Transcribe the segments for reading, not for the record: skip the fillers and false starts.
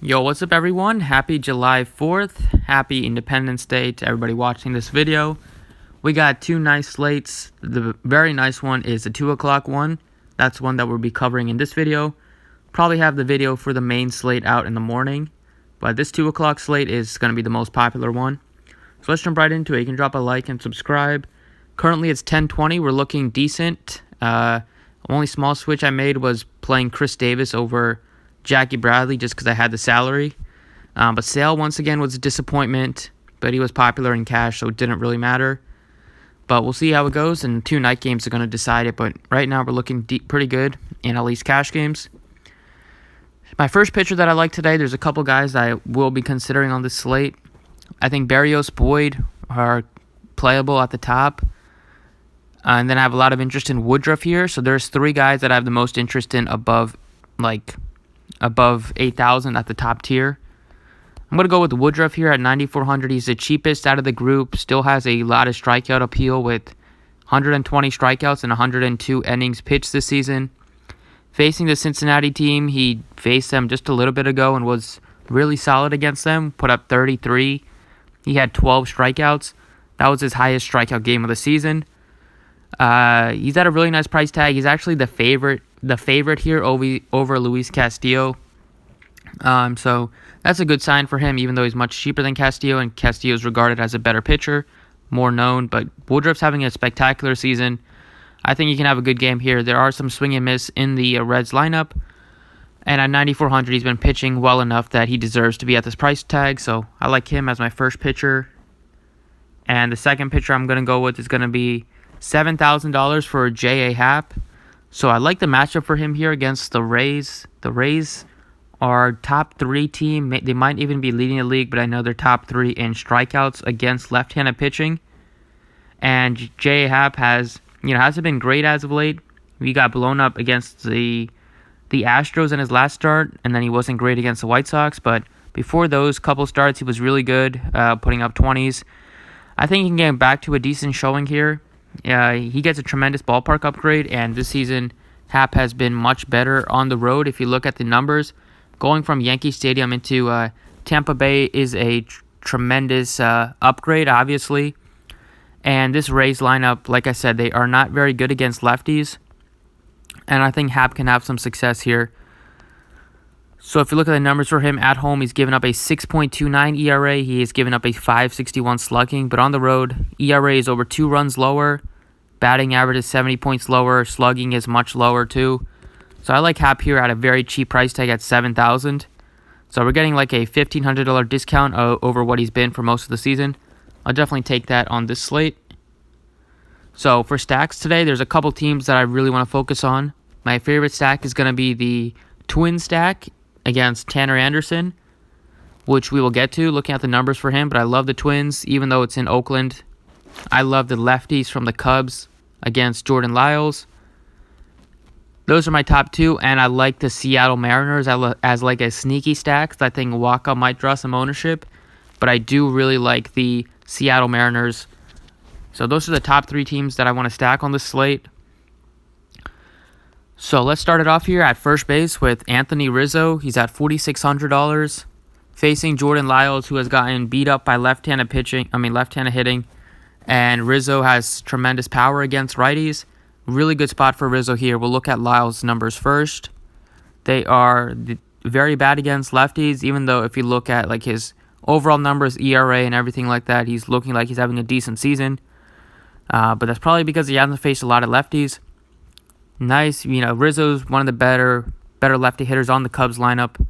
Yo, what's up everyone? Happy July 4th. Happy Independence Day to everybody watching this video. We got two nice slates. The very nice one is the 2 o'clock one. That's one that we'll be covering in this video. Probably have the video for the main slate out in the morning. But this 2 o'clock slate is going to be the most popular one. So let's jump right into it. You can drop a like and subscribe. Currently it's 10:20. We're looking decent. Only small switch I made was playing Chris Davis over Jackie Bradley just because I had the salary. But Sale, once again, was a disappointment. But he was popular in cash, so it didn't really matter. But we'll see how it goes, and 2 night games are going to decide it. But right now, we're looking pretty good in at least cash games. My first pitcher that I like today, there's a couple guys I will be considering on this slate. I think Berrios, Boyd are playable at the top. And then I have a lot of interest in Woodruff here. So there's 3 guys that I have the most interest in above 8,000 at the top tier. I'm going to go with Woodruff here at 9,400. He's the cheapest out of the group. Still has a lot of strikeout appeal with 120 strikeouts and 102 innings pitched this season. Facing the Cincinnati team, he faced them just a little bit ago and was really solid against them. Put up 33. He had 12 strikeouts. That was his highest strikeout game of the season. He's at a really nice price tag. He's actually the favorite here over Luis Castillo. So that's a good sign for him, even though he's much cheaper than Castillo, and Castillo is regarded as a better pitcher, more known. But Woodruff's having a spectacular season. I think he can have a good game here. There are some swing and miss in the Reds lineup, and at 9,400, he's been pitching well enough that he deserves to be at this price tag. So I like him as my first pitcher. And the second pitcher I'm going to go with is going to be $7,000 for J.A. Happ. So I like the matchup for him here against the Rays. The Rays are top 3 team. They might even be leading the league, but I know they're top 3 in strikeouts against left-handed pitching. And J.A. Happ hasn't been great as of late. He got blown up against the Astros in his last start, and then he wasn't great against the White Sox. But before those couple starts, he was really good, putting up 20s. I think he can get back to a decent showing here. He gets a tremendous ballpark upgrade, and this season, Happ has been much better on the road. If you look at the numbers, going from Yankee Stadium into Tampa Bay is a tremendous upgrade, obviously. And this Rays lineup, like I said, they are not very good against lefties. And I think Happ can have some success here. So if you look at the numbers for him at home, he's given up a 6.29 ERA. He has given up a 5.61 slugging. But on the road, ERA is over 2 runs lower. Batting average is 70 points lower. Slugging is much lower too. So I like Happ here at a very cheap price tag at $7,000. So we're getting like a $1,500 discount over what he's been for most of the season. I'll definitely take that on this slate. So for stacks today, there's a couple teams that I really want to focus on. My favorite stack is going to be the Twin stack against Tanner Anderson, which we will get to looking at the numbers for him. But I love the Twins, even though it's in Oakland. I love the lefties from the Cubs against Jordan Lyles. Those are my top 2, and I like the Seattle Mariners as like a sneaky stack. I think Waka might draw some ownership, but I do really like the Seattle Mariners. So those are the top 3 teams that I want to stack on this slate. So let's start it off here at first base with Anthony Rizzo. He's at $4,600, facing Jordan Lyles, who has gotten beat up by left-handed hitting. And Rizzo has tremendous power against righties. Really good spot for Rizzo here. We'll look at Lyles' numbers first. They are very bad against lefties, even though if you look at like his overall numbers, ERA and everything like that, he's looking like he's having a decent season. But that's probably because he hasn't faced a lot of lefties. Nice, Rizzo's one of the better lefty hitters on the Cubs lineup.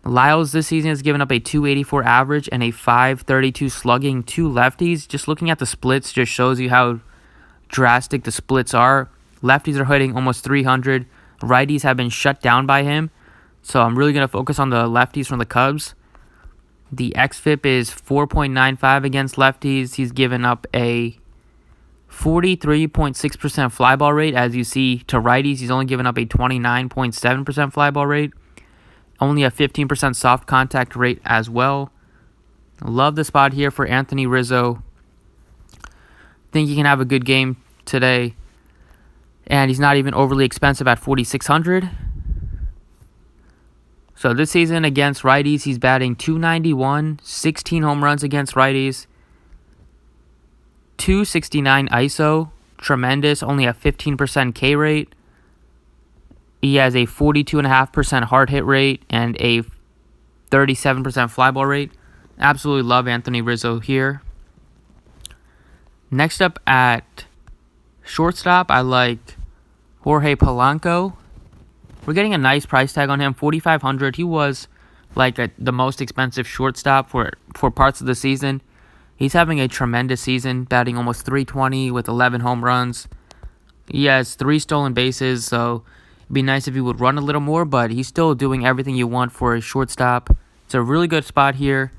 Lyles this season has given up a 284 average and a 532 slugging to lefties. Just looking at the splits just shows you how drastic the splits are. Lefties are hitting almost 300. Righties have been shut down by him. So I'm really going to focus on the lefties from the Cubs. The xFIP is 4.95 against lefties. He's given up a 43.6% fly ball rate. As you see, to righties, he's only given up a 29.7% fly ball rate. Only a 15% soft contact rate as well. Love the spot here for Anthony Rizzo. Think he can have a good game today. And he's not even overly expensive at $4,600. So this season against righties, he's batting .291, 16 home runs against righties, .269 ISO, tremendous, only a 15% K rate. He has a 42.5% hard hit rate and a 37% fly ball rate. Absolutely love Anthony Rizzo here. Next up at shortstop, I like Jorge Polanco. We're getting a nice price tag on him, $4,500. He was like the most expensive shortstop for parts of the season. He's having a tremendous season, batting almost .320 with 11 home runs. He has 3 stolen bases, so it'd be nice if he would run a little more, but he's still doing everything you want for a shortstop. It's a really good spot here,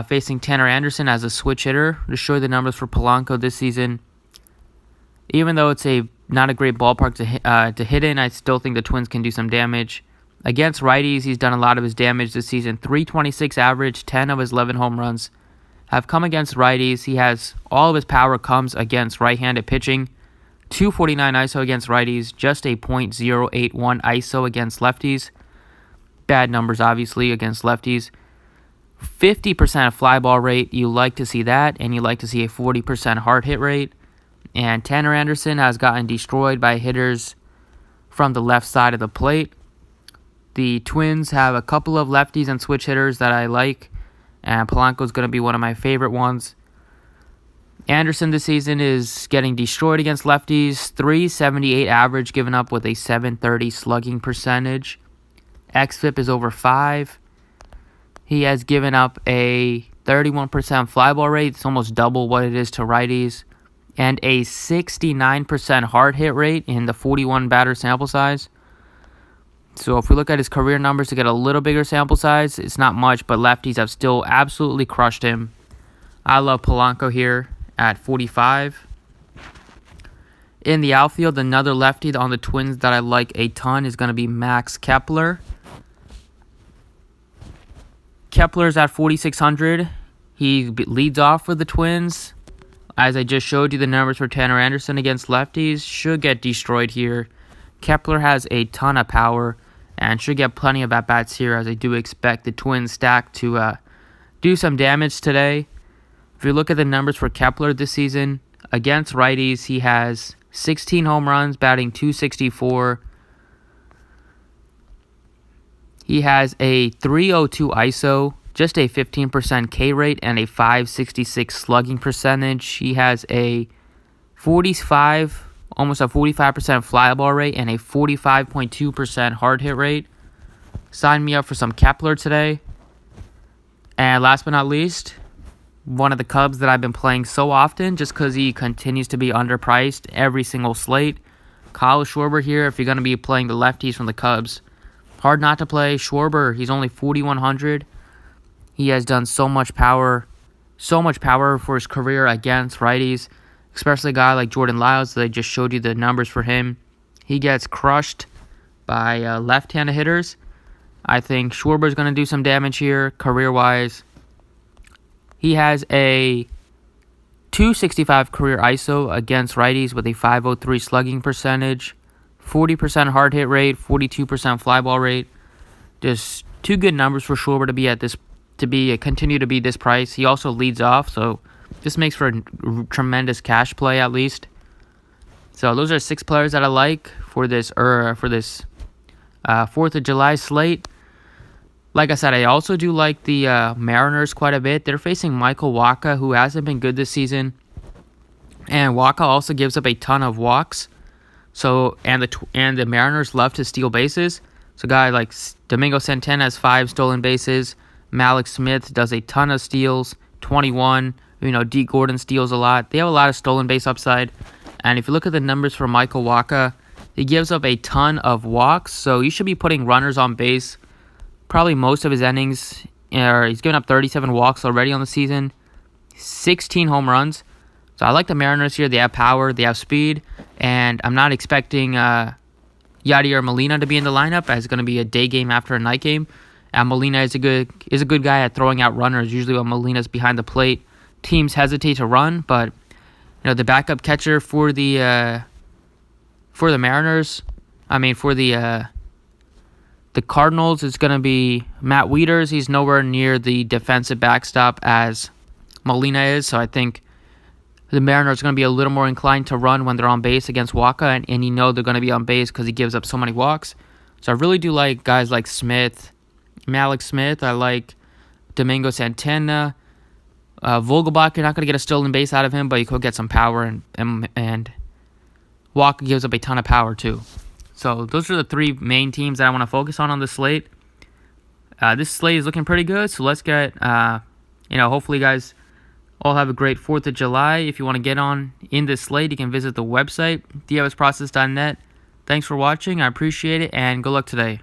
facing Tanner Anderson as a switch hitter. To show you the numbers for Polanco this season, even though it's not a great ballpark to hit in, I still think the Twins can do some damage. Against righties, he's done a lot of his damage this season. .326 average, 10 of his 11 home runs have come against righties. He has all of his power comes against right-handed pitching. .249 ISO against righties, just a .081 ISO against lefties. Bad numbers, obviously, against lefties. 50% fly ball rate, you like to see that, and you like to see a 40% hard hit rate. And Tanner Anderson has gotten destroyed by hitters from the left side of the plate. The Twins have a couple of lefties and switch hitters that I like, and Polanco is going to be one of my favorite ones. Anderson this season is getting destroyed against lefties. .378 average, given up with a .730 slugging percentage. xFIP is over 5. He has given up a 31% fly ball rate. It's almost double what it is to righties. And a 69% hard hit rate in the 41 batter sample size. So if we look at his career numbers to get a little bigger sample size, it's not much, but lefties have still absolutely crushed him. I love Polanco here at 45. In the outfield, another lefty on the Twins that I like a ton is going to be Max Kepler. Kepler's at 4,600. He leads off for the Twins. As I just showed you, the numbers for Tanner Anderson against lefties should get destroyed here. Kepler has a ton of power and should get plenty of at-bats here, as I do expect the Twins stack to do some damage today. If you look at the numbers for Kepler this season, against righties, he has 16 home runs, batting .264. He has a .302 ISO, just a 15% K rate, and a .566 slugging percentage. He has a almost a 45% fly ball rate, and a 45.2% hard hit rate. Sign me up for some Kepler today. And last but not least, one of the Cubs that I've been playing so often just because he continues to be underpriced every single slate. Kyle Schwarber here, if you're going to be playing the lefties from the Cubs. Hard not to play Schwarber. He's only 4,100. He has done so much power for his career against righties, especially a guy like Jordan Lyles that I just showed you the numbers for him. He gets crushed by left-handed hitters. I think Schwarber is going to do some damage here, career-wise. He has a .265 career ISO against righties with a .503 slugging percentage, 40% hard hit rate, 42% fly ball rate. Just two good numbers for Schwarber continue to be this price. He also leads off, so this makes for a tremendous cash play at least. So those are 6 players that I like for this 4th of July slate. Like I said, I also do like the Mariners quite a bit. They're facing Michael Wacha, who hasn't been good this season, and Wacha also gives up a ton of walks. So and the Mariners love to steal bases. So a guy like Domingo Santana has 5 stolen bases. Malik Smith does a ton of steals, 21. D. Gordon steals a lot. They have a lot of stolen base upside. And if you look at the numbers for Michael Wacha, he gives up a ton of walks. So you should be putting runners on base probably most of his innings. He's given up 37 walks already on the season, 16 home runs. So I like the Mariners here. They have power, they have speed, and I'm not expecting Yadier Molina to be in the lineup, as it's going to be a day game after a night game. And Molina is a good guy at throwing out runners. Usually when Molina's behind the plate, teams hesitate to run, but the backup catcher for the Mariners, for the The Cardinals is going to be Matt Wieters. He's nowhere near the defensive backstop as Molina is, so I think the Mariners are going to be a little more inclined to run when they're on base against Waka, and you know they're going to be on base because he gives up so many walks. So I really do like guys like Smith, Malik Smith. I like Domingo Santana. Vogelbach, you're not going to get a stolen base out of him, but you could get some power, and Waka gives up a ton of power too. So those are the three main teams that I want to focus on this slate. This slate is looking pretty good, so let's get, hopefully you guys all have a great 4th of July. If you want to get on in this slate, you can visit the website, dfsprocess.net. Thanks for watching. I appreciate it, and good luck today.